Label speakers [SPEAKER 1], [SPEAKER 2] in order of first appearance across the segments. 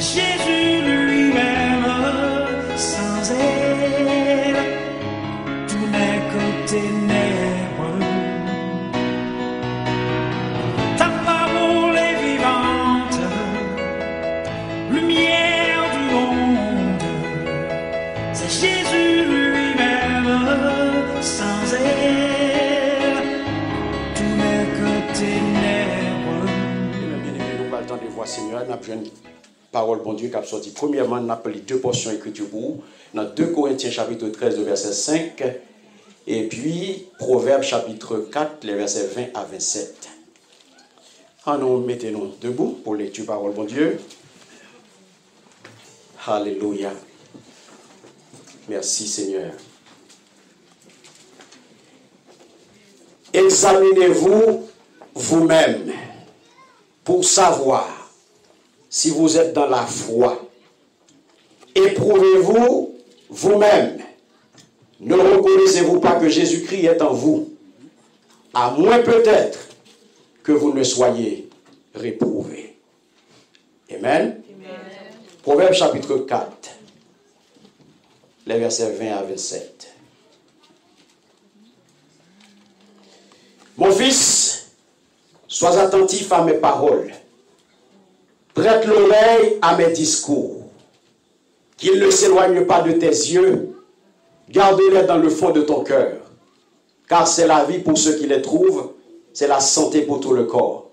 [SPEAKER 1] Jésus lui-même, sans elle, tout n'est que ténèbres. Ta parole est vivante, lumière du monde. C'est Jésus lui-même, sans elle, tout n'est que ténèbres.
[SPEAKER 2] Bien-aimés, nous allons entendre voix Seigneur, nous avons parole, bon Dieu, qui a sorti. Premièrement, nous avons les deux portions écrites pour vous. Dans 2 Corinthiens, chapitre 13, verset 5. Et puis, Proverbes, chapitre 4, les versets 20 à 27. Nous mettons-nous debout pour lecture parole, bon Dieu. Alléluia. Merci, Seigneur. Examinez-vous vous-même pour savoir si vous êtes dans la foi. Éprouvez-vous vous-même. Ne reconnaissez-vous pas que Jésus-Christ est en vous, à moins peut-être que vous ne soyez réprouvés. Amen. Proverbe chapitre 4, les versets 20 à 27. Mon fils, sois attentif à mes paroles. Prête l'oreille à mes discours. Qu'ils ne s'éloignent pas de tes yeux. Garde-les dans le fond de ton cœur. Car c'est la vie pour ceux qui les trouvent. C'est la santé pour tout le corps.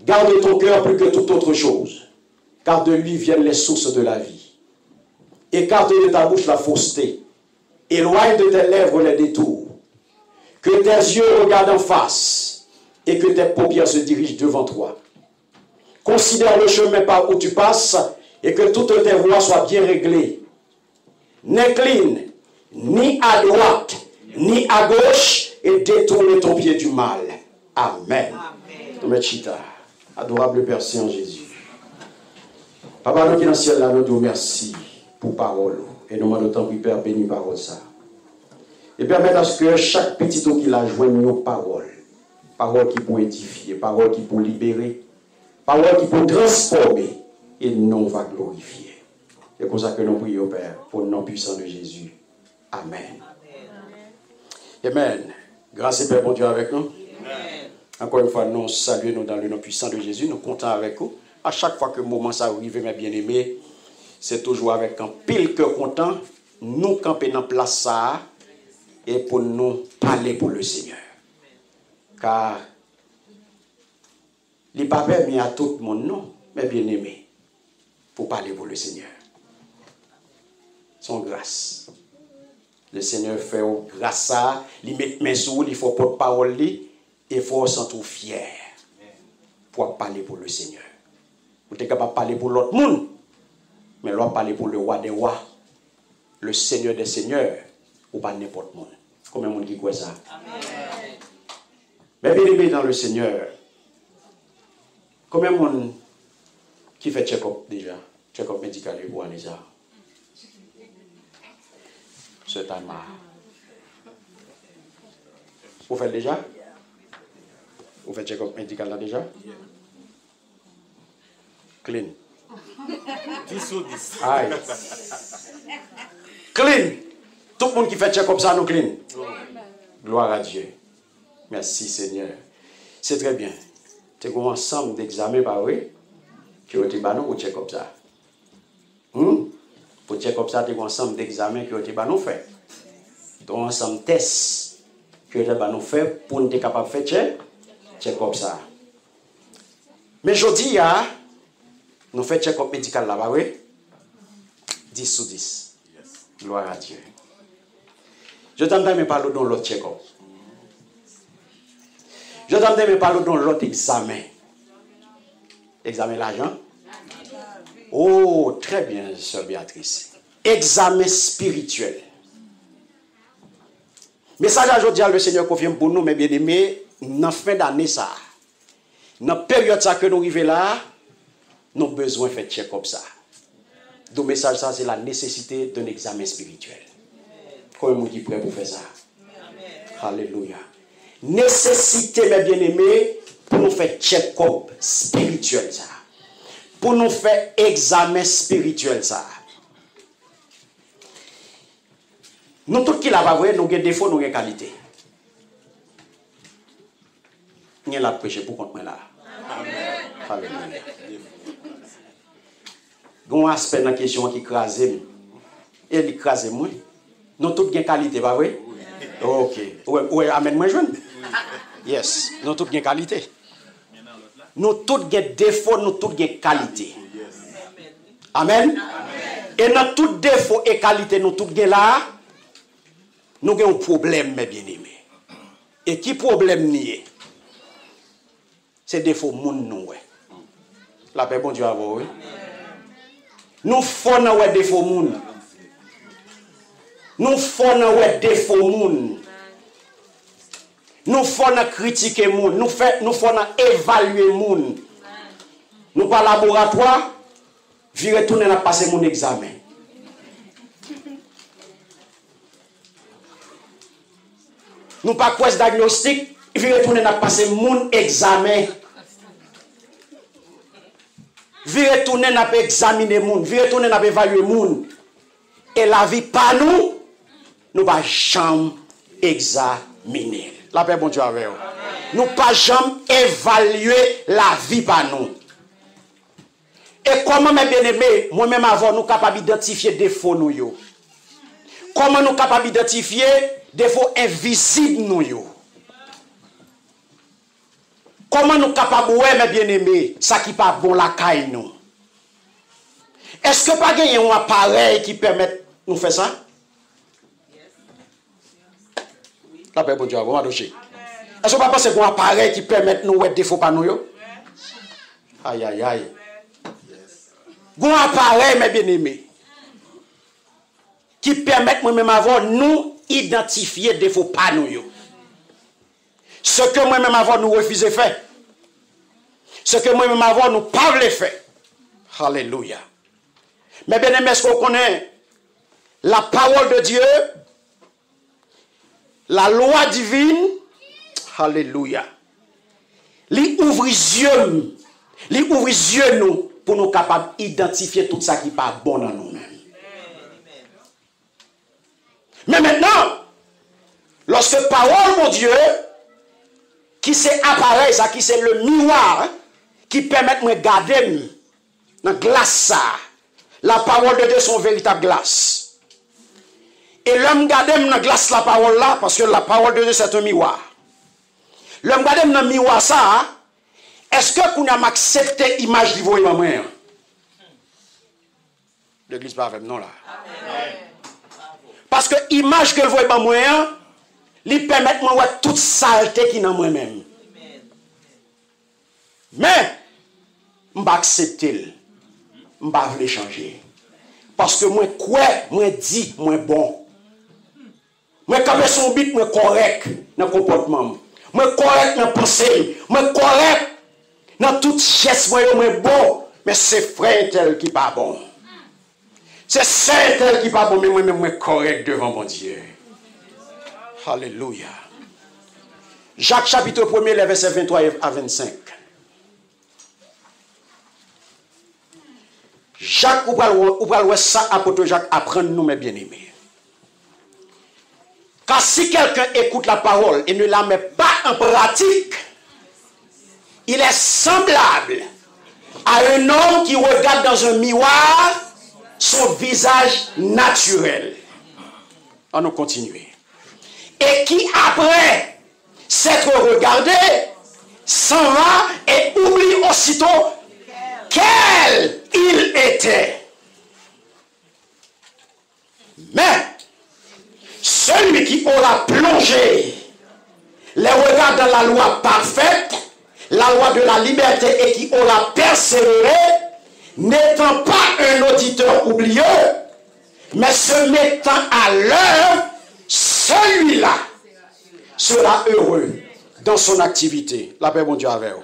[SPEAKER 2] Garde ton cœur plus que toute autre chose. Car de lui viennent les sources de la vie. Écarte de ta bouche la fausseté. Éloigne de tes lèvres les détours. Que tes yeux regardent en face. Et que tes paupières se dirigent devant toi. Considère le chemin par où tu passes et que toutes tes voies soient bien réglées. N'incline ni à droite ni à gauche et détourne ton pied du mal. Amen. Amen. Adorable Père Saint Jésus. Papa, nous qui dans le ciel, là, nous te remercions pour parole. Et nous demandons tant, Père, bénis parole ça. Et permettre à ce que chaque petit qui la joigne nos paroles. Paroles qui pour édifier, paroles qui pour libérer. Parole qui peut transformer et non va glorifier. C'est comme ça que nous prions, Père, pour le nom puissant de Jésus. Amen. Amen. Grâce et Père, bon Dieu, avec nous. Amen. Encore une fois, nous saluons dans le nom puissant de Jésus. Nous comptons avec vous. À chaque fois que le moment ça arrive, mes bien-aimés, c'est toujours avec un pile que content. Nous camper dans place ça et pour nous parler pour le Seigneur. Car il n'est pas permis à tout le monde, non, mais bien aimé, pour parler pour le Seigneur. Son grâce. Le Seigneur fait grâce à, il met mes sous, il faut porte parole, et il faut se sentir fier pour parler pour le Seigneur. Vous êtes capable de parler pour l'autre monde, mais l'autre parler pour le roi des rois, le Seigneur des seigneurs, ou pas n'importe monde. Combien de monde qui croit ça? Amen. Mais bien aimé dans le Seigneur, combien de monde qui fait check-up déjà? Check-up médical pour aller ça? Ce temps-là. Vous faites déjà? Vous faites check-up médical là déjà? Clean.
[SPEAKER 3] 10 sur 10.
[SPEAKER 2] Aïe. Clean. Tout le monde qui fait check-up ça, nous clean. Gloire à Dieu. Merci Seigneur. C'est très bien. C'est un ensemble d'examens, bah oui, qui ont été bannis pour check-up ça. Pour check-up ça, c'est un ensemble d'examens qui ont été bannis fait. Donc, un ensemble de tests qui ont été bannis fait pour nous être capable de faire check-up ça. Mais aujourd'hui, nous faisons check-up médical là, bah oui, 10 sur 10. Gloire à Dieu. Je t'entends me parler dans l'autre check-up. Je t'entends me parler dans l'autre examen. Examen l'argent. Oh, très bien, sœur Béatrice. Examen spirituel. Message aujourd'hui, le Seigneur confirme pour nous, mes bien-aimés, dans la fin d'année, ça. Dans la période ça que nous arrivons là, nous avons besoin de faire check-up ça. Donc, le message, ça, c'est la nécessité d'un examen spirituel. Comment vous êtes prêt pour faire ça? Amen. Alléluia. Nécessité, mes bien-aimés, pour nous faire check-up spirituel ça. pour nous faire examen spirituel ça. Nous tous qui l'avons vu, nous avons des défauts, nous avons des qualités. Nous avons prêché pour contre moi là. Alléluia. Il y a un aspect dans la question qui crase. Et il crase moi. Nous tous avons des qualités, pas vrai? Ok. Oui, amène-moi jeune. Yes. Nous tous avons des qualités. Nous tous avons des défauts, nous tous avons des qualités. Amen. Et dans tout défaut et qualité, nous tous avons là. Nous avons un problème, mes bien-aimés. Et qui problème nié? C'est défaut moun nous. La paix, bon Dieu, à vous. Nous faisons un défaut moun. Nous faisons un défaut moun. Nous faisons critiquer moun. Nous faisons évaluer moun. Nous pas laboratoire, vi retourner à passer mon examen. Nous pas quoi diagnostic, vi retourner à passer mon examen. Vi retourner à examiner moun, vi retourner à évaluer moun. Et la vie pas nous pas jamais examiner. La paix bon Dieu avec vous. Nous pas jamais évaluer la vie par nous. Et comment mes bien-aimés, moi-même avant nous capables d'identifier des défauts nous yo. Comment nous capables d'identifier des défauts invisibles nous yo. Comment nous capables ouais mes bien-aimés, ça qui pas bon la caille nous. Est-ce que pas gagner un appareil qui permet nous faire ça? La paix bon Dieu, on va docher. Est-ce que pas penser qu'on a un appareil qui permet nous ouais défaut pas nous yo? Aïe aïe aïe. Un appareil mes bien-aimés qui permet moi-même avoir nous identifier défaut pas nous yo. Ce que moi-même avant nous refuser faire. Ce que moi-même avant nous pas voulons faire. Alléluia. Mais bien aimé, est-ce qu'on connaît la parole de Dieu, la loi divine? Alléluia. Li ouvre les yeux nous pour nous capables d'identifier tout ça qui n'est pas bon dans nous-mêmes. Mais maintenant, lorsque parole, mon Dieu, qui c'est appareil, ça, qui c'est le miroir, qui permet de me garder dans la glace, ça, la parole de Dieu, son véritable glace. Et l'homme garde dans la glace, la parole là, parce que la parole de Dieu, c'est un miroir. L'homme garde dans le miroir, ça, est-ce que vous avez accepté l'image du voyant moi? L'église pas avec nous là. Amen. Parce que l'image que le voyant moi, lui permet de voir toute saleté qui est dans moi-même. Mais, je ne vais pas accepter. Je ne vais pas changer. Parce que moi, quoi, moi, dis, moi, bon. Moi, quand je suis bit, moi, correct dans le comportement. Moi, correct dans la pensée. Moi, correct dans toute geste, moi, bon. Mais c'est frère tel qui n'est pas bon. C'est saint tel qui n'est pas bon, mais moi-même, moi, correct devant mon Dieu. Alléluia. Jacques chapitre 1er, les versets 23 à 25. Jacques, ou pas ça, apôtre Jacques, apprendre nous, mes bien-aimés. Car si quelqu'un écoute la parole et ne la met pas en pratique, il est semblable à un homme qui regarde dans un miroir son visage naturel. On nous continue. Et qui après s'être regardé s'en va et oublie aussitôt quel il était. Mais celui qui aura plongé les regards dans la loi parfaite, la loi de la liberté, et qui aura persévéré, n'étant pas un auditeur oublieux, mais se mettant à l'œuvre, celui-là sera heureux dans son activité. La paix, bon Dieu, avec vous.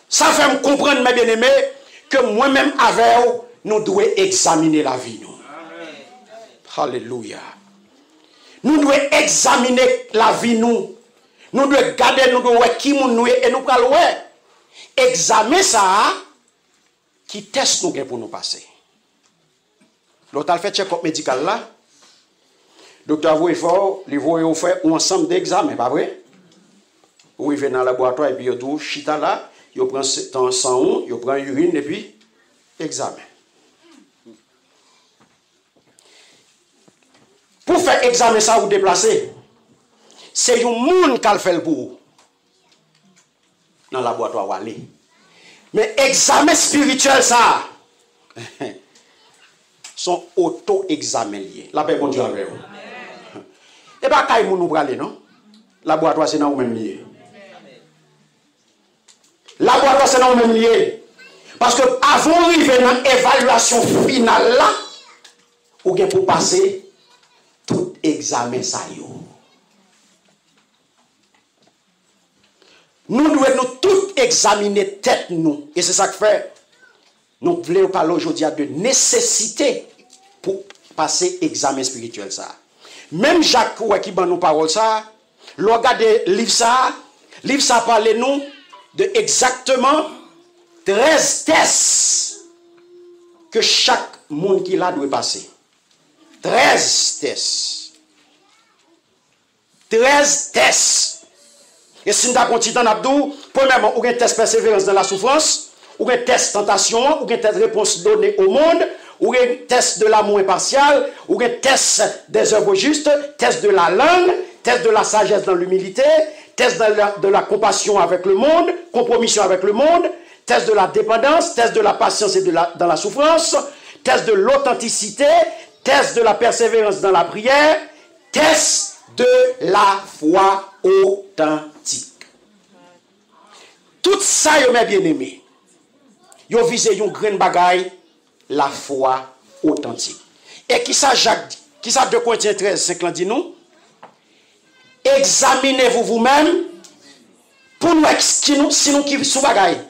[SPEAKER 2] Ça fait me comprendre, mes bien-aimés, que moi-même, avec vous, nous devons examiner la vie. Nous. Alléluia. Nous devons examiner la vie. Nous devons garder, nous devons voir qui nous sommes et nous devons examiner ça qui test nous pour nous passer. L'autre a fait check-up médical là. Docteur Voyfort, il voit faire un ensemble d'examens, pas vrai? Ou il vient dans le laboratoire et puis il dit chita là, il prend ton sang, il prend urine et puis examen. Pour faire examen ça ou déplacer, c'est un monde qui fait le pour dans le laboratoire ou aller. Mais examen spirituel ça sont auto-examen liés. La paix bon Dieu avec vous. Et bien, quand nous allons aller, non? Laboratoire, c'est dans le même lié. Laboratoire, c'est dans le même lié. Parce que avant d'arriver dans l'évaluation finale, là, ou bien pour passer tout examen, ça y est. Nous devons tout examiner tête nous. Et c'est ça que fait. Nous voulons parler aujourd'hui de nécessité pour passer examen spirituel, ça. Même Jacques qui ban nous parole ça, regardez livre ça parle nous de exactement 13 tests que chaque monde qui là doit passer. 13 tests. 13 tests. Et si nous avons continué dans l'abdou, premièrement, on a un test persévérance dans la souffrance, on a un test tentation, on a un test réponse donnée au monde, ou un test de l'amour impartial, ou un test des œuvres justes, test de la langue, test de la sagesse dans l'humilité, test de la compassion avec le monde, compromission avec le monde, test de la dépendance, test de la patience et dans la souffrance, test de l'authenticité, test de la persévérance dans la prière, test de la foi authentique. Tout ça, yo mes bien-aimés, yo vise yon grain bagaille, la foi authentique. Et qui ça Jacques dit? Qui ça 2 Corinthiens 13, 5 dit nous? Examinez-vous vous-même pour nous si nous qui sous bagaille.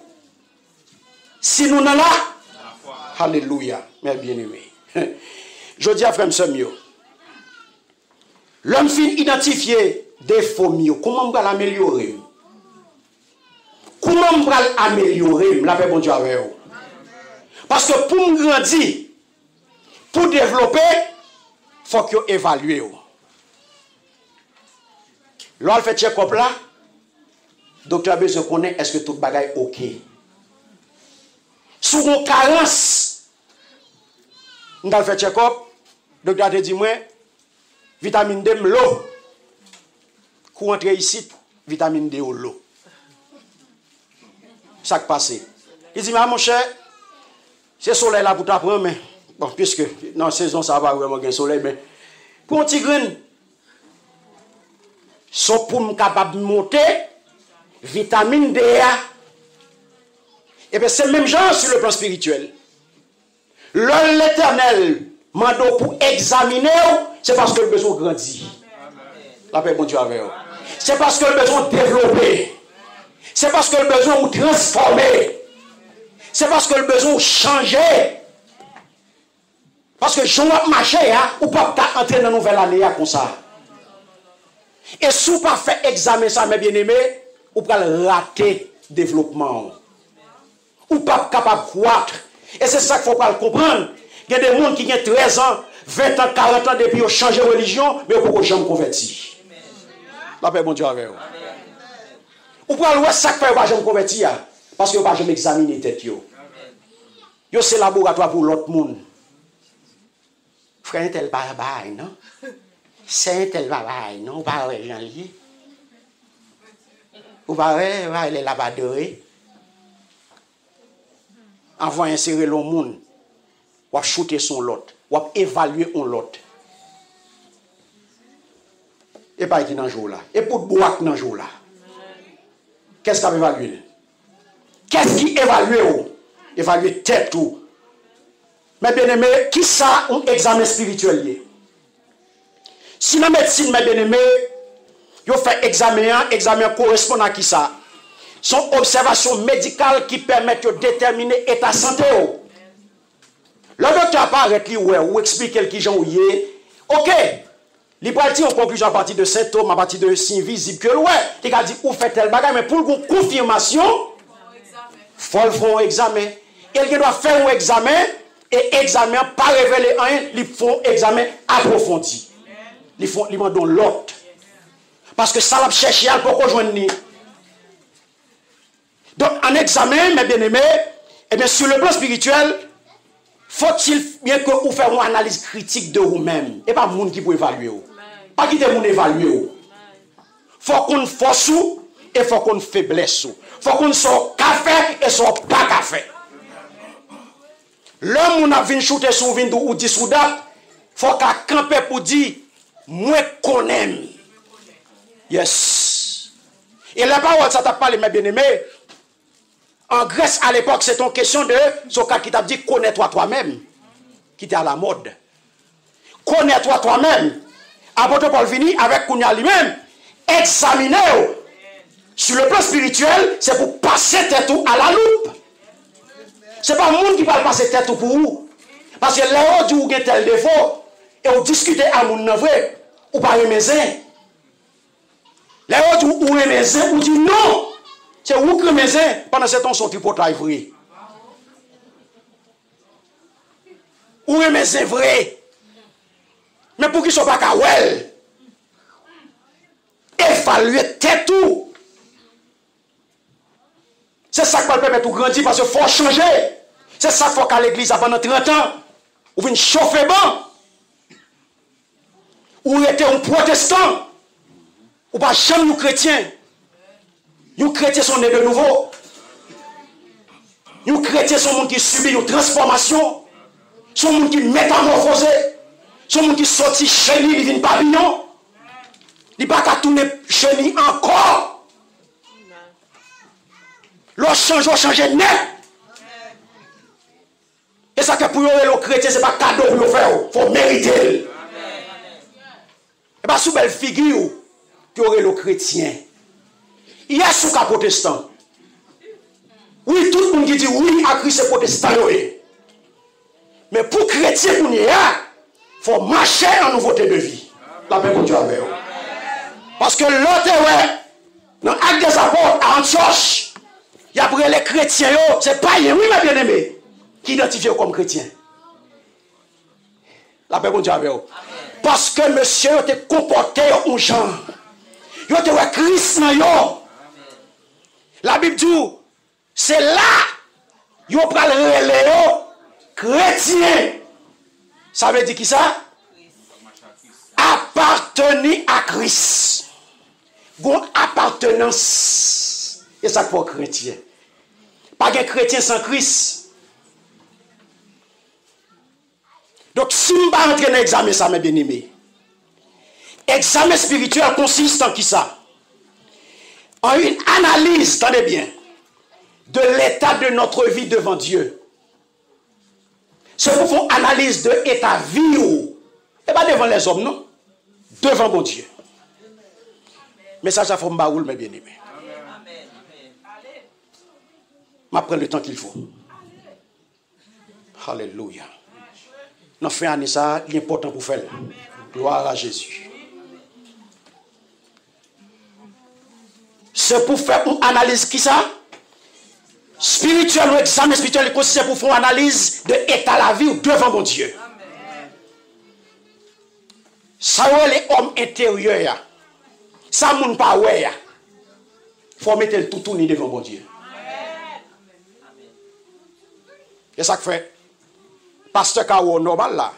[SPEAKER 2] Si nous n'en là, alléluia, mes bien-aimés. Je dis à frère mieux. L'homme fin identifier des défauts mieux. Comment on va l'améliorer? Comment on va l'améliorer? La paix bon Dieu avec vous. Parce que pour me grandir, pour développer, il faut que vous évaluez. Lorsqu'on fait check-up là, le docteur besoin connaît est-ce que tout bagaille est OK. Sous une carence, on a fait check-up, le docteur a dit moi, vitamine D, l'eau. Quand on entre ici, vitamine D ou l'eau. Ça qui passe. Il dit, mais mon cher, c'est le soleil là pour t'apprendre, mais bon, puisque dans la saison, ça va vraiment gagner soleil, mais pour un petit grain, sont pour me capable de monter, vitamine D, et bien c'est le même genre sur le plan spirituel. L'Éternel m'a pour examiner, c'est parce que le besoin grandit. La paix, bon Dieu, avec vous. C'est parce que le besoin développer. C'est parce que le besoin vous transformer. C'est parce que le besoin changer. Parce que je vais marcher, ou pas entrer dans une nouvelle année comme ça. Et si vous pas fait examen ça, mes bien-aimés, vous pouvez rater le développement. Ou pas capable de croître. Et c'est ça qu'il faut pas comprendre. Il y a des gens qui ont 13 ans, 20 ans, 40 ans depuis qu'ils ont changé de religion, mais ils ne peuvent jamais convertir. La paix, bon Dieu, avec vous. Ou pouvez voir ça que vous ne jamais convertir. Parce que vous ne jamais examiner tête. Yo c'est laboratoire pour l'autre monde. Frère tel bye non? C'est tel bye non? Ou pas Jean lié? Ou pas les lavadorés? Avant d'insérer le monde, ou shooter son lot, ou évaluer on lot. Et pas qui dans jour là. Et pour boire dans jour là. Qu'est-ce qu'on évalue? Qu'est-ce qui évalue? Évaluer tête tout. Mais bien aimé, qui ça un examen spirituel? Si la médecine, mes bien aimé, vous fait examen correspond à qui ça? Son observation médicale qui permet de déterminer l'état de santé. Le docteur apparaît ou explique qui j'en oublié. Ok, il va dire en conclusion à partir de symptômes, à partir de signes visibles que il a dit où fait tel bagage, mais pour une confirmation, il faut faire un examen. ils doivent faire un examen, et examen pas révéler rien, ils font examen approfondi. Ils font dans l'autre. Parce que ça l'a cherché à pour rejoindre. Donc, en examen, mes bien-aimés, eh bien, sur le plan spirituel, faut-il bien que vous fassiez une analyse critique de vous-même. Et pas le monde qui peut évaluer. Pas qui te monde évaluer. Faut qu'on force et faut qu'on faiblesse. Faut qu'on soit café et soit pas café. L'homme qui a venu shooter sur Windows ou 10 soudas, faut qu'à camper pour dire, moi qu'on aime. Yes. Et la parole, ça t'a parlé, mes bien-aimés. En Grèce, à l'époque, c'est une question de ce cas qui t'a dit, connais-toi toi-même. Qui était à la mode. Connais-toi toi-même. Apôtre Paul vini avec Kounia lui-même. Examinez-vous. Sur le plan spirituel, c'est pour passer tête à la loupe. C'est pas le monde qui va passer tête pour vous. Parce que là, où vous avez tel défaut, et vous discutez à mon vrai, ou pas remézin. Là, où vous remézin, vous dites non. C'est vous qui remézin, pendant ce temps, son tripotaille vrai. Ou remézin vrai. Mais pour qu'ils ne soient pas kawel, évaluer tête tout. C'est ça qui va permettre de grandir parce qu'il faut changer. C'est ça qu'il faut qu'à l'église pendant 30 ans. Ou venez chauffer bon. Ou était un protestant. Ou pas jamais un chrétien. Les chrétiens sont nés de nouveau. Les chrétiens sont gens qui subissent une transformation. Sont gens qui métamorphosent. Sont gens qui sortent chenille, ils viennent papillon. Ils ne peuvent pas tourner chenille encore. Leur changer net. Et ça que pour les chrétiens, ce n'est pas cadeau pour le faire. Il faut mériter. Et bien, sous belle figure, pour les chrétiens. Il y a sous cas protestant. Oui, tout le monde qui dit oui à Christ est protestant. Mais pour chrétien, il faut marcher en nouveauté de vie. La paix pour Dieu avec vous. Parce que l'autre, dans l'acte des apôtres à Antioche, il y a pour les chrétiens, c'est pas oui, mes bien-aimés, qui identifient comme chrétiens. La paix pour Dieu avec vous. Parce que monsieur était comporté en genre. Il était Christ dans yo. La Bible dit, c'est là, il va prendre le chrétien. Ça veut dire qui ça? Appartenir à Christ. Bon appartenance. Et ça pour chrétien. Pas de chrétien sans Christ. Donc, si je ne vais pas rentrer dans l'examen, ça m'a bien aimé. Examen spirituel consiste en qui ça? En une analyse, tenez bien, de l'état de notre vie devant Dieu. Ce qu'on fait analyse de l'état vie, et pas devant les hommes, non? Devant mon Dieu. Mais ça, ça faut me baoul, mes bien-aimés. Je prends le temps qu'il faut. Alléluia. Dans fin d'année, ça, il est important pour faire. Gloire à Jésus. C'est pour faire une analyse qui ça? Spirituel ou examen spirituel, c'est pour faire une analyse de l'état de la vie devant mon Dieu. Ça, les hommes intérieurs, ça, moun pas ouais. Il faut mettre le tout tourner devant mon Dieu. Et ça que fait, pasteur Kao normal là.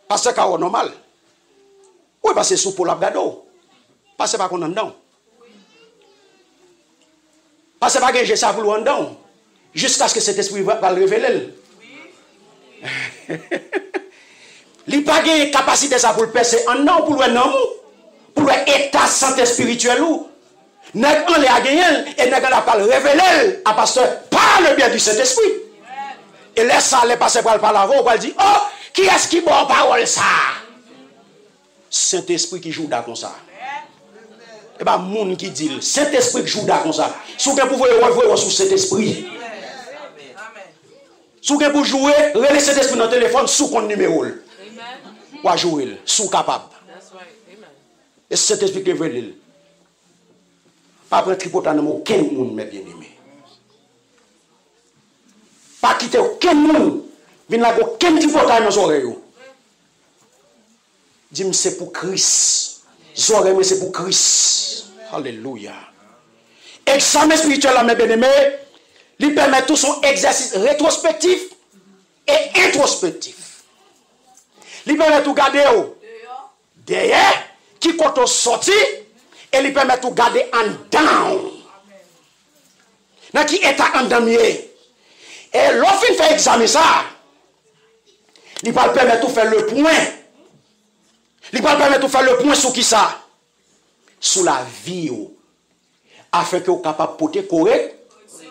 [SPEAKER 2] Pasteur Kao normal. Oui, parce que c'est sous pour l'abgado. Parce que pas qu'on en dedans. Parce que pas que j'ai ça pour en dedans. Jusqu'à ce que cet esprit va le révéler. Il n'a pas de capacité ça pour le percer en dedans pour le nom. Pour l'état santé spirituel ou. Nèg on l'a gagné et nèg on pas le révéler à pasteur par le biais du Saint-Esprit. Et laisse ça aller passer par la voix, on va dire oh, qui est-ce qui boit parole ça? Saint-Esprit qui joue comme ça. Et bien, moun qui dit Saint-Esprit qui joue comme ça. Si vous pouvez revoir sur Saint-Esprit. Si vous pouvez jouer, relais Saint-Esprit dans le téléphone sous ton numéro. Ou à jouer, sous capable. Et Saint-Esprit qui veut dire. Pas prendre tripotant dans aucun monde, mes bien-aimés. Pas quitter aucun monde. Vin la aucun petit portail dans oreille. Dis-moi c'est pour Christ. Oreille mais c'est pour Christ. Alléluia. Examen spirituel là mes bien-aimés, lui permet tout son exercice rétrospectif et introspectif. Lui permet tout garder derrière qui quand on sorti et lui permet tout garder en down. Dans qui état en damier. Et l'offre fait examiner ça. Il va permettre de faire le point. Il va permettre de faire le point sur qui ça? Sur la vie. Afin que vous soyez capable de porter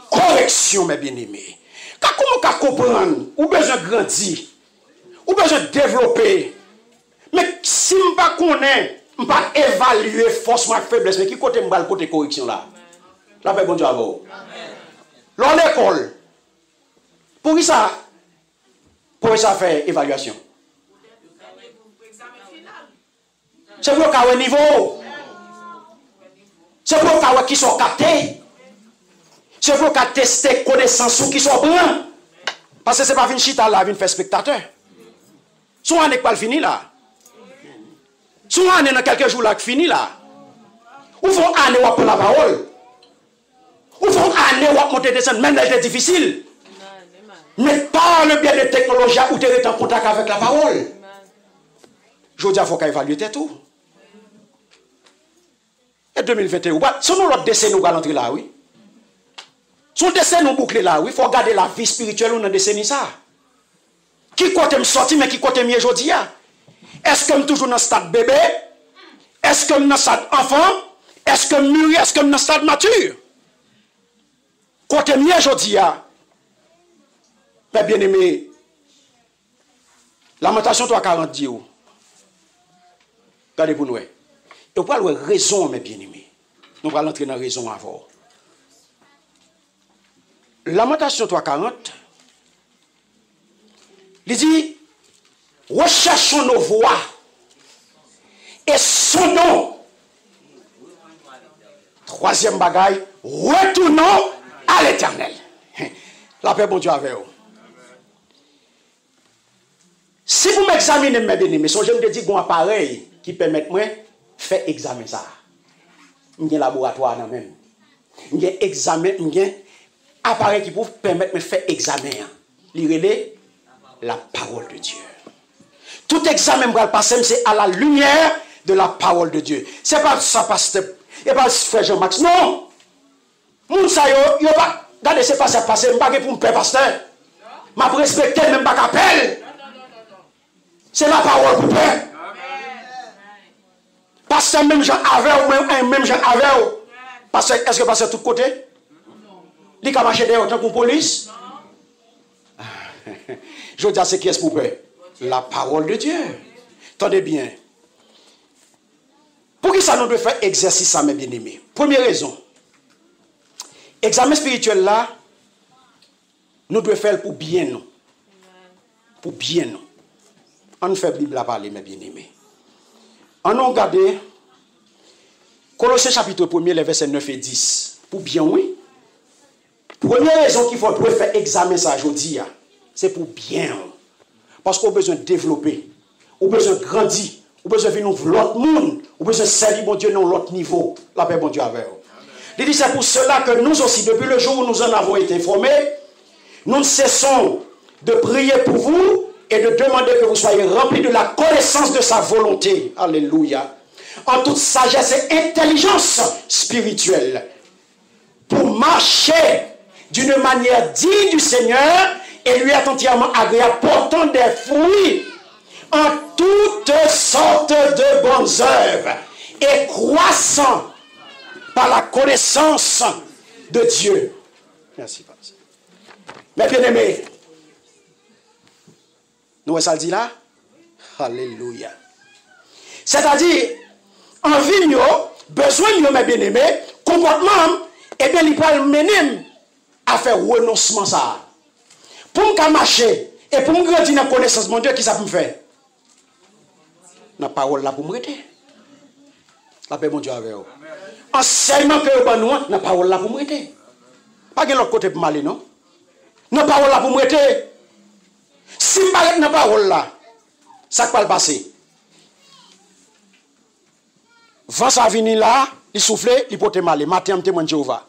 [SPEAKER 2] correction, mes bien-aimés. Comment vous comprendre? Ou besoin de grandir? Ou besoin de développer? Mais si je ne connais pas, je ne peux pas évaluer force et faiblesse. Mais qui côté je vais porter correction là? La paix, bon Dieu à vous. Dans l'école. Pour qui ça? Pour ça faire évaluation. C'est pour qu'il y ait un niveau. C'est pour qu'il y ait qui sont captés. C'est pour qu'il y ait testé connaissances qui sont bonnes. Parce que ce n'est pas une chita là, une faire spectateur. Son année pas fini là. Son année dans quelques jours là qui fini là. Ou font année ou pour la parole. Ou font année ou monter descendre même elle est difficile. Mais par le biais de technologie où tu es en contact avec la parole. Je veux dire, il faut qu'on évalue tout. Et 2021, si nous l'autre décès nous allons entrer là, oui. Son décès nous boucler là, oui. Il faut garder la vie spirituelle ou dans décennie ça. Qui côté me sorti, mais qui côté mieux aujourd'hui? Est-ce que je suis toujours dans le stade bébé? Est-ce que je suis dans le stade enfant? Est-ce que je mûri? Est-ce que je suis dans le stade mature? Côté mieux aujourd'hui, mais bien aimé, Lamentation 3:40 dit, regardez pour nous. Et vous parlez de raison, mes bien-aimés. Nous allons entrer dans la raison avant. Lamentation 3:40, il dit, recherchons nos voies et sondons. Troisième bagaille, retournons à l'Éternel. La paix, bon Dieu, avec vous. Si vous m'examinez, mes bien-aimés, je me dis un appareil qui permet de faire examen ça. Il y a un laboratoire dans même. Il y a un examen, il y a un appareil qui peut permettre de faire examen. Lire la parole de Dieu. Tout examen va passer, c'est à la lumière de la parole de Dieu. Ce n'est pas ça, pasteur. Et pas frère Jean-Max. Non. Moun sa yo pas. Regardez, c'est pas ça passer. Je ne pas pour me faire pasteur. Je ne respecte même pas qu'appel. C'est la parole pour faire. Pasteur, même Jean avait ou même Jean avait ou. Est-ce que pasteur tout côté? Il a marché derrière autant que police? Je veux dire, c'est qui est-ce pour faire? La parole de Dieu. Attendez bien. Pour qui ça nous doit faire exercice ça, mes bien-aimés? Première raison. Examen spirituel là, nous devons faire pour bien nous. Pour bien nous. On fait la Bible à parler, mes bien-aimés. On a regardé Colossiens chapitre 1er, les versets 9 et 10. Pour bien, oui. Première raison qu'il faut faire examen ça aujourd'hui, c'est pour bien. Parce qu'on a besoin de développer. On a besoin de grandir. On a besoin de vivre l'autre monde. On a besoin de servir mon Dieu dans l'autre niveau. La paix, mon Dieu, avec vous. Il dit, c'est pour cela que nous aussi, depuis le jour où nous en avons été formés, nous ne cessons de prier pour vous et de demander que vous soyez remplis de la connaissance de sa volonté. Alléluia. En toute sagesse et intelligence spirituelle. Pour marcher d'une manière digne du Seigneur et lui être entièrement agréable, portant des fruits en toutes sortes de bonnes œuvres et croissant par la connaissance de Dieu. Merci, Pasteur. Mes bien-aimés, nous, ça le dit là? Alléluia. C'est-à-dire, en vie, besoin de mes bien-aimés, comportement, et bien, il peut mener à faire renoncement ça. Pour me marcher et pour me grandir dans la connaissance de mon Dieu, qui ça peut me faire? La parole là pour me rester. La paix, mon Dieu, avec vous. Enseignement que vous avez, la parole là pour me rester. Pas de l'autre côté pour m'aller, non? Non parole là pour me rester. Si je m'arrête dans parole là, ça va le passer. Vent ça venir là, il souffle, il porte mal. Matin, témoin Jéhovah.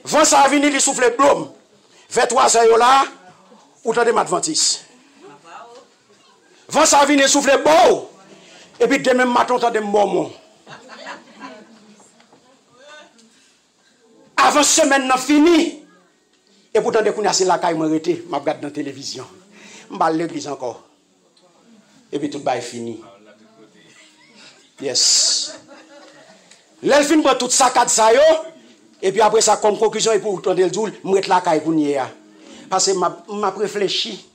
[SPEAKER 2] Vent ça venir, il souffle, blum. Vers 3 heures là, ou t'as des Adventistes. Vent ça venir, il souffle, beau. Et puis demain matin, t'as des moments. Avant semaine n'a fini. Et pourtant, dès qu'on a la caille, je m'arrête, je regarde dans la télévision. Je vais à l'église encore. Et puis tout est fini. Yes. L'elfine prend tout ça, cadre ça, et puis après ça, comme conclusion, et pour entendre le jour, je mets la caille pour nier. Parce que je réfléchi.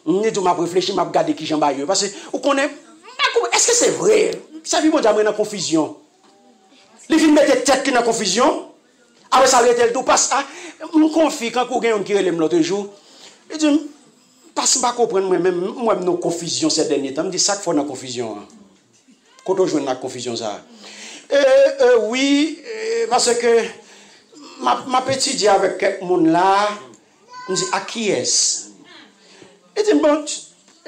[SPEAKER 2] Je réfléchi, je regarde qui j'en baille. Parce que vous connaissez, est-ce que c'est vrai? Ça vit dans la confusion. Les films mettent tête dans la confusion. Après ça, arrête le tout. Parce que je me confie quand quelqu'un qui relève l'autre jour. Je dis, parce que je ne comprends pas moi-même nos confusions ces derniers temps. Je dis, ça qu'il faut dans la confusion. Quand on joue dans la confusion, ça. Oui, parce que ma petite dit avec quelqu'un là, je dis, à qui est-ce? Je dis, bon,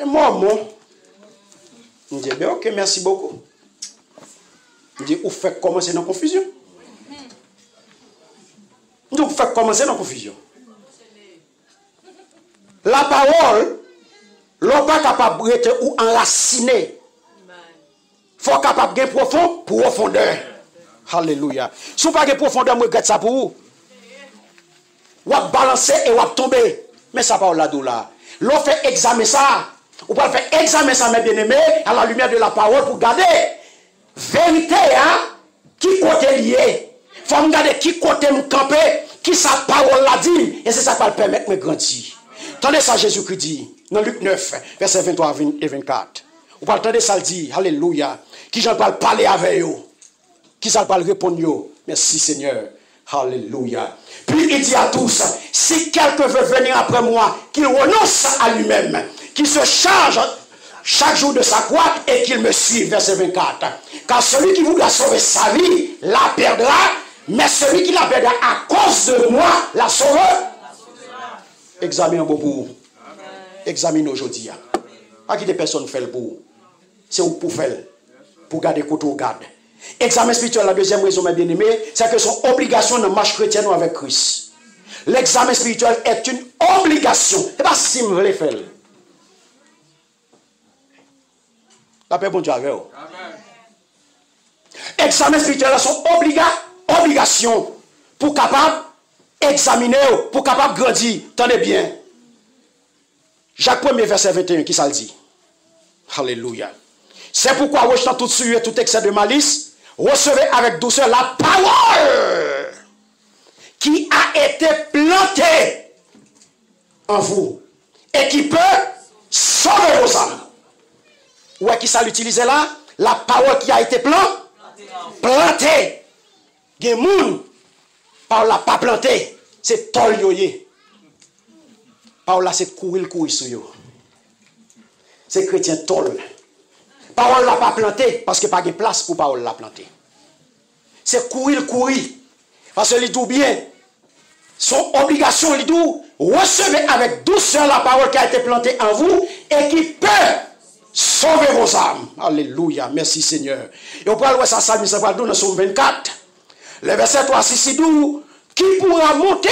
[SPEAKER 2] moi. Je dis, ben ok, merci beaucoup. Je dis, vous faites commencer dans la confusion? Je dis, vous faites commencer dans la confusion. La parole, l'on pas capable d'être ou enraciné. Il faut capable de profond pour profondeur. Alléluia. Si vous n'avez pas de profondeur, je regrette ça pour vous. Vous allez balancer et vous allez tomber. Mais ça parle là-dedans là. L'on fait examiner ça. Vous pouvez faire examiner ça, mes bien-aimés, à la lumière de la parole pour garder. Vérité, hein? Qui côté lié? Il faut regarder qui côté me camper, qui sa parole l'a dit. Et c'est ça qui va le permettre de grandir. Attendez ça, Jésus-Christ dit, dans Luc 9, verset 23 et 24. Vous pouvez entendre ça le dire, alléluia. Qui j'en parle parler avec eux? Qui s'en parle répondre eux? Merci Seigneur. Alléluia. Puis il dit à tous, si quelqu'un veut venir après moi, qu'il renonce à lui-même, qu'il se charge chaque jour de sa croix et qu'il me suive. Verset 24. Car celui qui voudra sauver sa vie, la perdra, mais celui qui la perdra à cause de moi, la sauvera. Examine beaucoup. Examine aujourd'hui. Pas qui des personnes font le pour. C'est pour faire. Pour garder côté au garde. Examen spirituel, la deuxième raison, mes bien-aimés, c'est que son obligation de marche chrétienne avec Christ. L'examen spirituel est une obligation. Ce n'est pas si vous voulez faire. La paix, bon Dieu, avec vous. Examen spirituel est son obligation pour capable examiner, pour capable grandir. Tenez bien. Jacques 1er, verset 21, qui ça le dit? Alléluia. C'est pourquoi, rejetant tout sujet et tout excès de malice, recevez avec douceur la parole qui a été plantée en vous et qui peut sauver vos âmes. Où est-ce qu'il s'est utilisé là? La parole qui a été plantée. Il y a des gens, parole n'a pas planté. C'est tol yoye. Parole là, c'est courir sur yo. C'est chrétien tol. Parole n'a pas planté parce qu'il n'y a pas de place pour parole la planter. C'est courir. Parce que il dit bien, son obligation, il dit, recevez avec douceur la parole qui a été plantée en vous et qui peut sauver vos âmes. Alléluia. Merci Seigneur. Et on parle de ça, ça va dans Somme 24. Le verset 3, 6, 12. Qui pourra monter?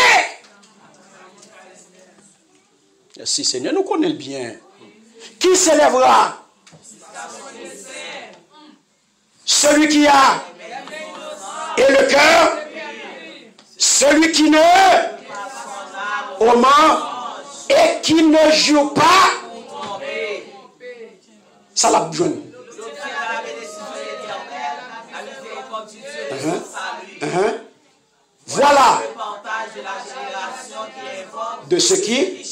[SPEAKER 2] Merci Seigneur. Nous connaissons bien. Qui s'élèvera? Celui qui a et le cœur, celui qui ne au ment et qui ne joue pas, ça l'a besoin. Voilà de ce qui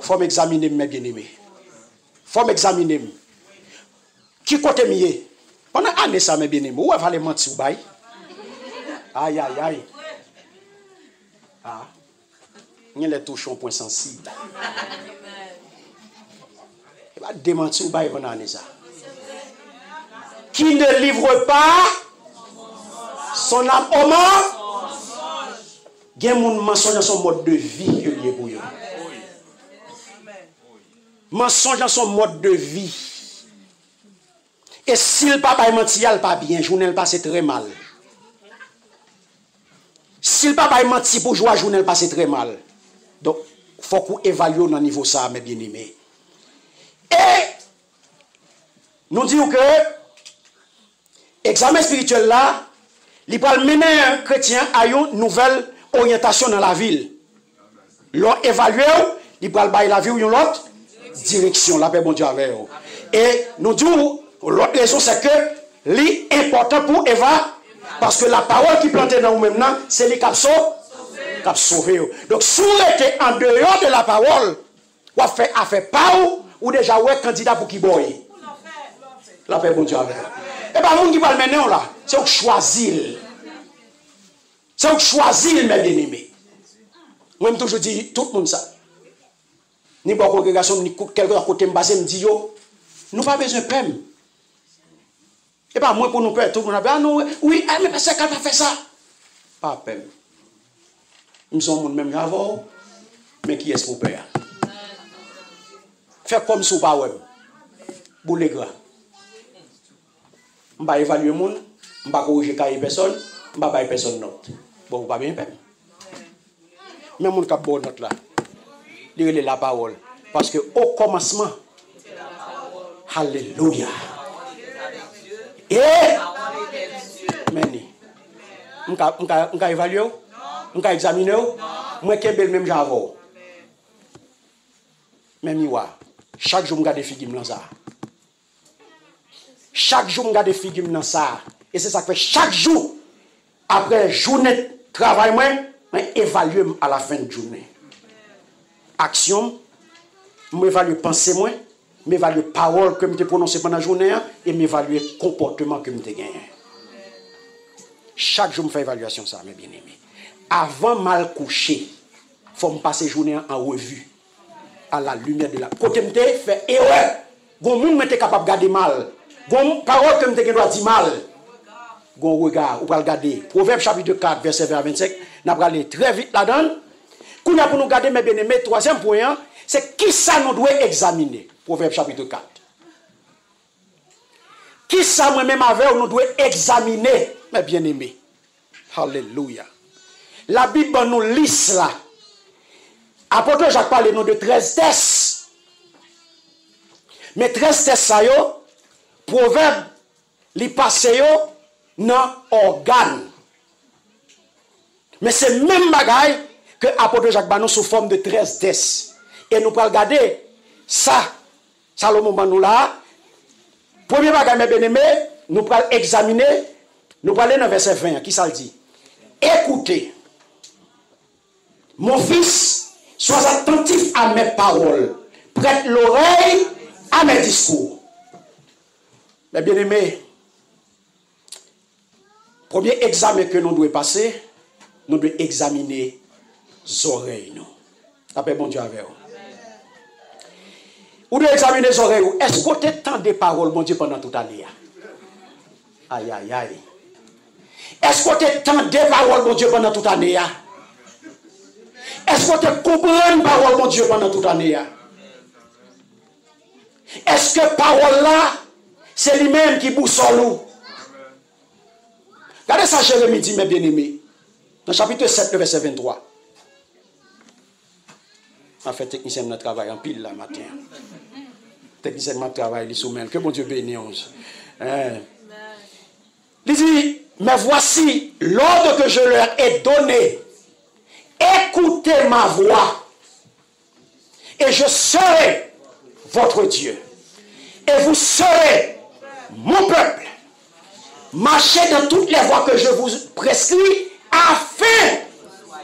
[SPEAKER 2] faut m'examiner, mes bien-aimés. Faut m'examiner. Qui côté mieux? Pendant année ça, mes bien-aimés, où va les mentir ou bail? Aïe. Ah. Il y a les touchons point sensible. Il va démentir ou bail pendant année ça. Qui ne livre pas son âme au mort Il y a des gens qui mensonge dans son mode de vie que lié pour eux. Mensonge dans son mode de vie. Et si le papa est menti, il pas bien, journée passe très mal. Si le papa est menti pour jouer, journée passe très mal. Donc, il faut qu'on évalue dans niveau ça, mes bien-aimés. Et nous disons que l'examen spirituel là, il va mener un chrétien à une nouvelle orientation dans la ville. L'on évalue, il va bailler la vie ou une autre direction. La paix, bon Dieu, avec eux. Et nous disons, l'autre raison, c'est que l'important pour Eva, parce que la parole qui plantait dans vous maintenant, c'est les qui a sauvé. Donc, si vous êtes en dehors de la parole, vous faites affaire pas ou déjà ouais candidat pour qui boy. La paix, bon Dieu, avec eux. Et bien, vous qui va le mener là, c'est vous choisir. C'est vous choisir, mes bien-aimés. Moi, je toujours dis tout le monde ça. Ni pour la congrégation, ni quelqu'un à côté me base, me dit yo, nous pas besoin de pème. Et pas moi pour nous perdre, tout le monde a dit, ah non, oui, mais c'est qu'elle va faire ça. Pas pème. Nous sommes même avant, mais qui est-ce pour père? Faire comme si vous pas ouais. Pour les gars. Je ne vais pas évaluer les gens, je ne vais pas corriger personne, je ne vais pas personne note. Bon, vous ne pas bien pème. Mais mon cap bon note là. Lire la parole. Parce que au commencement, alléluia. Et, meni, on va évaluer, on va examiner, moi qui ai le même genre. Même chaque jour, je regarde des figures dans ça. Chaque jour, je regarde des figures dans ça. Et c'est ça que chaque jour, après journée de travail, je évalue à la fin de journée. Action, m'évaluer pensée, m'évaluer parole que je prononcée pendant la journée et m'évaluer comportement que je gagné. Chaque jour, je fais évaluation ça, mes bien-aimés. Avant mal coucher, il faut me passer la journée en revue à la lumière de la. Côté me fait erreur. Gon moun m'était capable de garder mal. Gon parole que me doit dire mal. Gon regard, ou va regarder. Proverbe chapitre 4 verset 20 à 25, n'a pas aller très vite là-dedans. Pour nous garder mes bien-aimés, troisième point, c'est qui ça nous doit examiner. Proverbe chapitre 4. Qui ça moi-même avec nous doit examiner, mes bien-aimés. Alléluia. La Bible nous liste là. Apôtre Jacques parle nous de 13 tests. Mais 13 tests ça yo, proverbe li passe yo dans organe. Mais c'est même bagaille que apôtre Jacques Banon sous forme de 13 tests. Et nous allons regarder ça. Salomon Banon là. Premier bagage, mes bien-aimés, nous allons examiner. Nous allons aller dans verset 20. Qui ça le dit? Écoutez, mon fils, sois attentif à mes paroles. Prête l'oreille à mes discours. Mes bien-aimés, premier examen que nous devons passer, nous devons examiner les oreilles. Après, bon Dieu avec vous. Vous devez examiner les oreilles. Est-ce que vous avez tant de paroles, mon Dieu, pendant toute l'année? Aïe, aïe, aïe. Est-ce que vous avez tant de paroles, mon Dieu, pendant toute l'année? Est-ce que vous avez compris les paroles, mon Dieu, pendant toute l'année? Est-ce que parole là, c'est lui-même qui boussole nous? Regardez ça, Jérémie dit, mes bien-aimés, dans le chapitre 7, le verset 23. En fait, technicien de travail en pile là matin. Technicien de travail, il soumet. Que bon Dieu bénisse. Il dit, mais voici l'ordre que je leur ai donné. Écoutez ma voix. Et je serai votre Dieu. Et vous serez mon peuple. Marchez dans toutes les voies que je vous prescris afin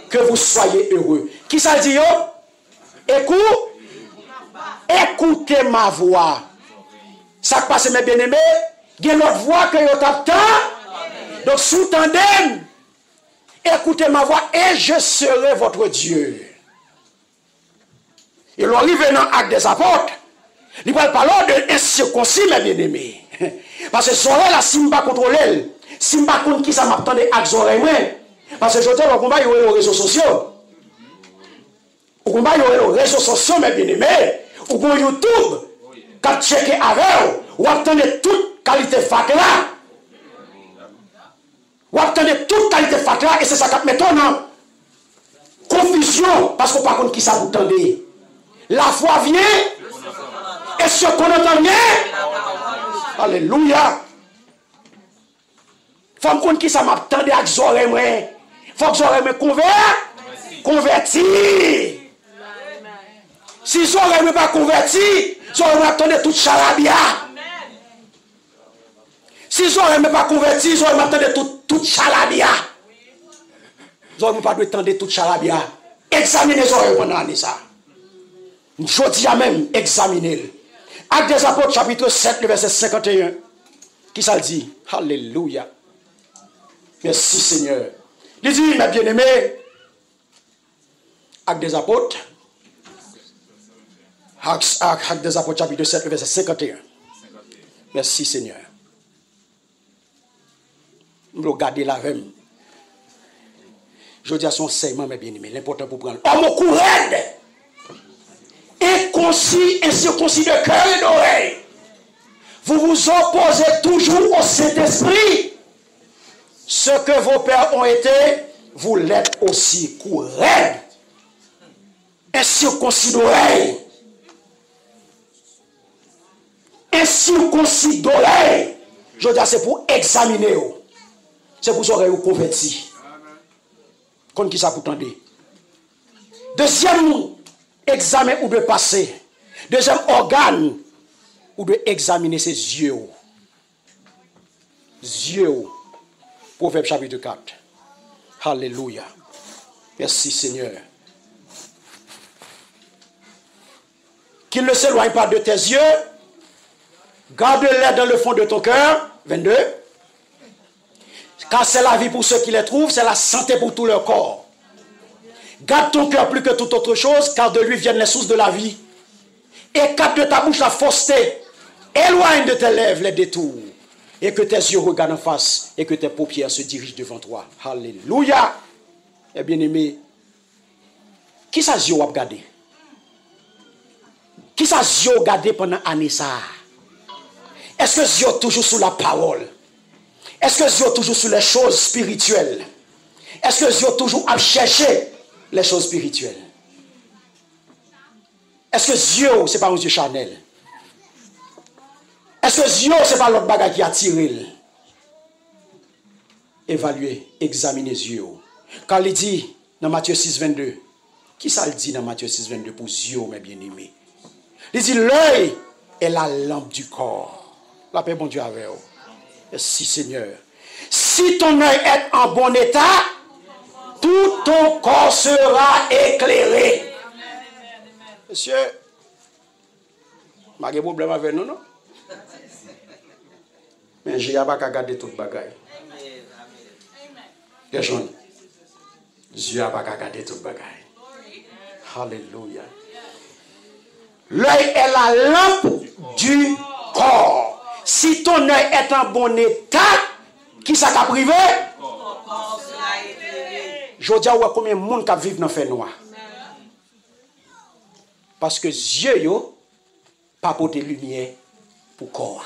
[SPEAKER 2] que vous soyez heureux. Qui ça dit yo? Écoutez ma voix. Ça passe mes bien-aimés. Il y a l'autre voix que vous t'attend. Donc sous-tendez. Écoutez ma voix et je serai votre Dieu. Et l'on arrive dans l'acte des apôtres. Il va parler de incirconcis, mes bien-aimés. Parce que soirée là, si je ne contrôle, si je ne sais pas qui ça m'attendait avec les oreilles, Parce que je dis, on combat les réseaux sociaux. On combat les réseaux sociaux, mes bien-aimés. Ou pour YouTube, quand tu checkes avec, ou attendez toute qualité fac là. Ou attendez toute qualité fac là, et c'est ça qui met en confusion, parce qu'on ne sait pas qui ça vous tendez. La foi vient, et ce qu'on entend bien, alléluia. Il faut que qui ça m'attendait avec les oreilles. Il faut que les oreilles me convertir. Si les oreilles ne sont pas converties, les oreilles m'attendent toute charabia. Si les oreilles ne sont pas converties, les oreilles m'attendent toute charabia. Les oreilles ne pas attendre toute charabia. Examinez les oreilles pendant l'année ça. Je dis à même, examinez-le. Actes des Apôtres, chapitre 7, le verset 51. Qui ça le dit? Alléluia. Merci Seigneur. Il dit, mes bien-aimés, Actes des Apôtres, Actes des Apôtres, chapitre 7, le verset 51. Merci Seigneur. Nous regardons la même. Je dis à son segment, mes bien-aimés, l'important pour prendre. Homme au courant, inconcis, incirconcis de cœur et d'oreille. Vous vous opposez toujours au Saint-Esprit. Ce que vos pères ont été, vous l'êtes aussi. Courant, incirconcis d'oreille. Incirconcis d'oreille. Je dis, c'est pour examiner. C'est pour oreilles convertis. Comme qui ça pour tendre. Deuxième examen ou de passer. Deuxième organe ou de examiner ses yeux. Yeux. Proverbe chapitre 4. Alléluia. Merci Seigneur. Qu'il ne s'éloigne pas de tes yeux. Garde-les dans le fond de ton cœur. 22. Car c'est la vie pour ceux qui les trouvent, c'est la santé pour tout leur corps. Garde ton cœur plus que toute autre chose, car de lui viennent les sources de la vie. Écarte de ta bouche la fausseté. Éloigne de tes lèvres les détours. Et que tes yeux regardent en face, et que tes paupières se dirigent devant toi. Alléluia. Eh bien aimé, qui ça yeux a regardé? Qui ça yeux a regardé pendant l'année ça? Est-ce que yeux toujours sous la parole? Est-ce que Dieu est toujours sur les choses spirituelles? Est-ce que Dieu est toujours à chercher les choses spirituelles? Est-ce que Dieu, ce n'est pas un Dieu charnel? Est-ce que Dieu, ce n'est pas l'autre bagage qui a tiré? Évaluez, examinez Dieu. Quand il dit dans Matthieu 6, 22, qui ça le dit dans Matthieu 6, 22 pour Dieu, mes bien-aimés? Il dit, l'œil est la lampe du corps. La paix, bon Dieu, avec vous. Merci Seigneur. Si ton œil est en bon état, tout ton corps sera éclairé. Monsieur, je n'ai pas de problème avec nous, non? Mais je n'ai pas qu'à garder toute bagaille. Les gens, je n'ai pas qu'à garder toute bagaille. Alléluia. L'œil est la lampe du corps. Si ton œil est en bon état, qui ça t'a privé? Je dis à vous combien de monde qui vivent dans le fait noir. Parce que Dieu n'a pas porté lumière pour corps.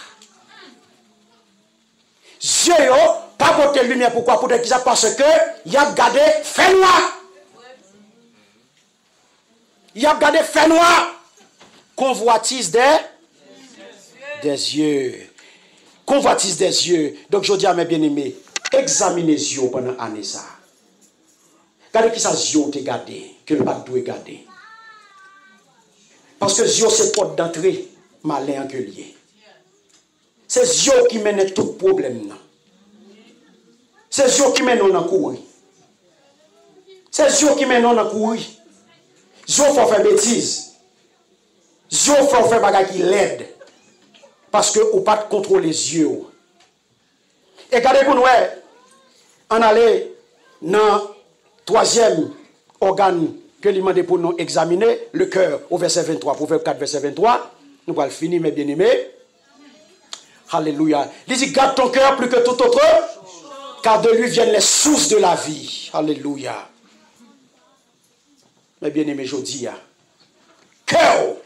[SPEAKER 2] Dieu n'a pas porté lumière pour quoi? Parce que il a gardé fait noir. Il a gardé fait noir. Convoitise des yeux. Convoitise des yeux. Donc je dis à mes bien-aimés, examinez les yeux pendant l'année ça. Regardez qui ça yeux te gardé, que le bac doit garder. Parce que yeux c'est porte d'entrée malin que lié. C'est yeux qui mènent tout problème. C'est yeux qui mènent en courir. C'est yeux qui mènent en courir. Yeux faut faire bêtise. Yeux faut faire bagage qui l'aide. Parce que vous pas contrôler les yeux. Et regardez pour nous, on allait dans le troisième organe que lui demande pour nous examiner, le cœur, au verset 23, Proverbe 4, verset 23. Nous allons finir, mes bien-aimés. Alléluia. Il dit, garde ton cœur plus que tout autre, car de lui viennent les sources de la vie. Alléluia. Mais bien aimé, je dis, cœur,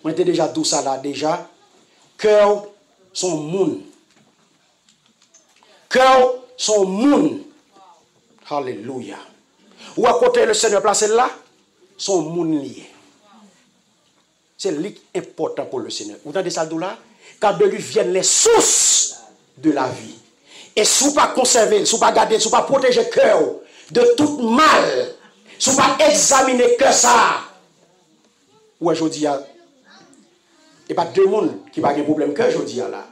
[SPEAKER 2] on était déjà tout ça là, déjà. Cœur, son monde. Cœur, son monde. Alléluia. Ou à côté le Seigneur placé là, son monde lié. C'est important pour le Seigneur. Vous entendez ça là? Car de lui viennent les sources de la vie. Et si vous ne pas conserver, si vous ne pas garder, si vous ne pas protéger le cœur de tout mal, si vous ne pas examiner que ça, ou aujourd'hui, il n'y a pas deux mondes qui n'ont pas de problème que aujourd'hui là.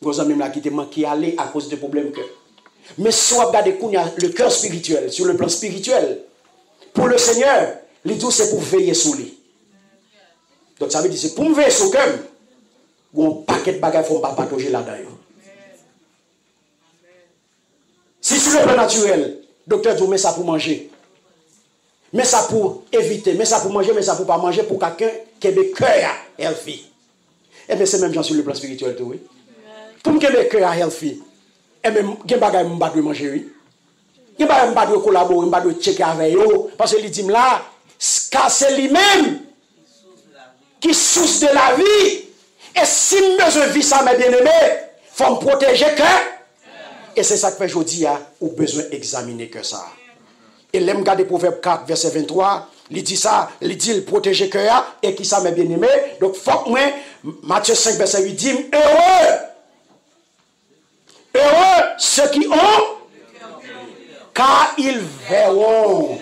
[SPEAKER 2] Vous avez même là qui te manqué aller à cause de problèmes que. Mais si vous regardez le cœur spirituel, sur le plan spirituel, pour le Seigneur, les deux c'est pour veiller sur lui. Donc ça veut dire c'est pour me veiller sur le cœur. Un paquet de bagages ne faut pas patauger là-dedans. Si sur le plan naturel, docteur dit, mais ça pour manger. Mais ça pour éviter. Mais ça pour manger, mais ça pour pas manger pour quelqu'un qui a des cœurs healthy. Et bien c'est même genre sur le plan spirituel, oui. Pour me qui a des cœurs healthy, et même, il y a des bagages qui ne pas manger, oui. Il y a des bagages qui ne pas collaborer, qui ne pas checker avec eux. Parce que il dit là, c'est lui-même qui source de la vie. Et si je vis ça, mes bien-aimés, il faut me protéger que. Et c'est ça que fait aujourd'hui, ou besoin d'examiner que ça. Et l'aime regarder Proverbe 4, verset 23, il dit ça, il dit il protéger que et qui ça, mes bien-aimés. Donc, faut que moi, Matthieu 5, verset 8 dit, heureux ceux qui ont, car ils verront.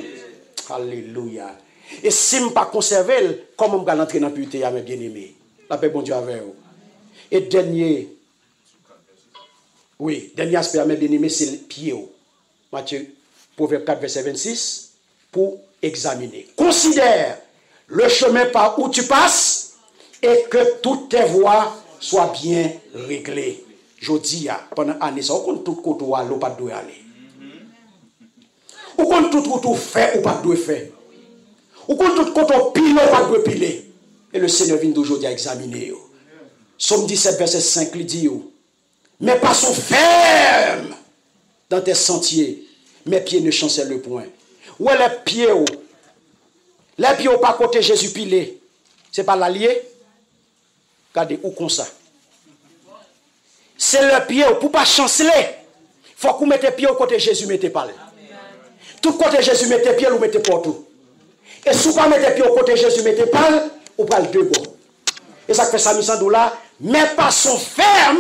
[SPEAKER 2] Alléluia. Et si je ne pas conserver, comment je vais entrer dans la pureté, mes bien-aimés? La paix, bon Dieu, avec vous. Et dernier aspect, mes bien-aimés, c'est le pied. Matthieu, Proverbe 4, verset 26, pour examiner. Considère le chemin par où tu passes et que toutes tes voies soient bien réglées. Je dis, pendant l'année, ça, on compte tout côté où aller ou pas doit aller. On compte tout côté où faire ou pas doit faire. On compte tout côté où piler ou pas doit piler. Et le Seigneur vient d'aujourd'hui à examiner. Somme 17, verset 5, il dit, mais passons ferme dans tes sentiers, mes pieds ne chancellent point. Où est les pieds? Les pieds pas côté Jésus pilé. C'est pas l'allié? Regardez, où comme ça? C'est le pied pour pas chanceler. Il faut que vous mettez pied au côté Jésus, mettez pas. Tout côté Jésus, mettez pied, vous mettez partout. Et si vous ne mettez pied au côté Jésus, mettez pas, ou pas le deux bon. Et ça fait ça, $100. Mais passons ferme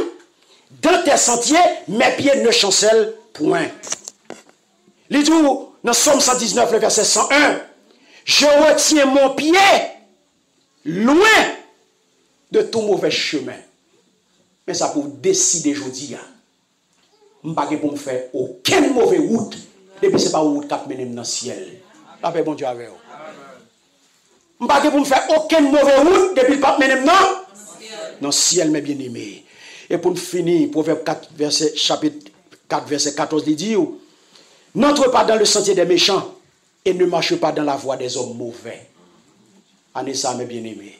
[SPEAKER 2] dans tes sentiers, mes pieds ne chancellent point. Il dit dans Somme 119, le verset 101, je retiens mon pied loin de tout mauvais chemin. Mais ça pour décider aujourd'hui, je ne vais pas pour me faire aucune mauvaise route, depuis ce n'est pas une route qui mène dans le ciel. La paix, bon Dieu, avec vous. Je ne vais pas pour me faire aucune mauvaise route, depuis le pape mène dans le ciel, mes bien-aimés. Et pour finir, Proverbe 4, chapitre 4, verset 14, il dit, n'entre pas dans le sentier des méchants et ne marche pas dans la voie des hommes mauvais. Année ça, mes bien-aimés.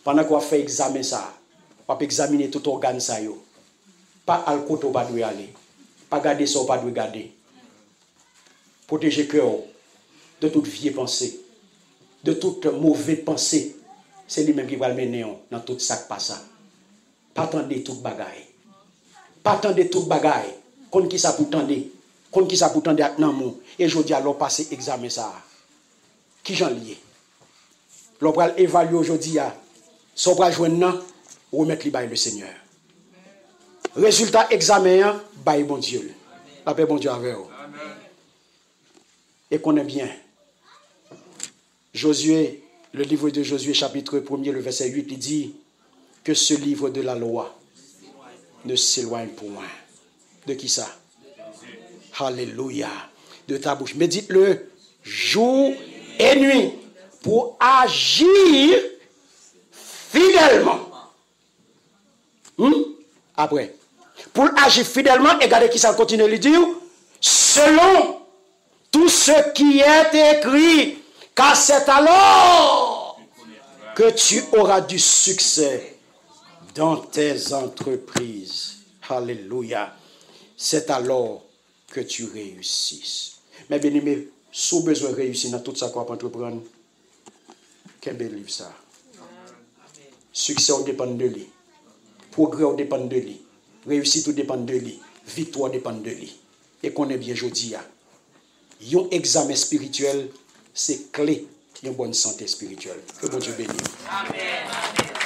[SPEAKER 2] Pendant qu'on fait examen ça, on va examiner tout organe ça. Pas à côté où on doit aller. Pas garder ça, on pas doit garder. Protéger le cœur de toute vieille pensée, de toute mauvaise pensée. C'est lui-même qui va le mener dans tout ça qui passe. Pas attendre toute bagaille. Pas attendre toute bagaille. Qu'on qui ça pour tendre. Qu'on qui ça pour tendre avec l'amour. Et je dis alors passer examen ça. Qui j'en lié? L'on va évaluer aujourd'hui. Si on va joindre, ou remettre le Seigneur. Résultat examen, bail bon Dieu. La paix bon Dieu avec vous. Et qu'on est bien. Josué, le livre de Josué, chapitre 1er, le verset 8, il dit que ce livre de la loi ne s'éloigne point. De qui ça? Alléluia. De ta bouche. Médite-le jour et nuit pour agir fidèlement. Après. Pour agir fidèlement, et regardez qui ça continue de dire, selon tout ce qui est écrit, car c'est alors que tu auras du succès dans tes entreprises. Alléluia. c'est alors que tu réussis. Mais bien aimé, si besoin de réussir dans tout ça qu'on va entreprendre, quel bel livre ça. Succès dépend de lui. Progrès dépend de lui. Réussite dépend de lui. Victoire dépend de lui. Et qu'on est bien jeudi. Un examen spirituel, c'est clé d'une bonne santé spirituelle. Que bon Dieu bénisse. Amen.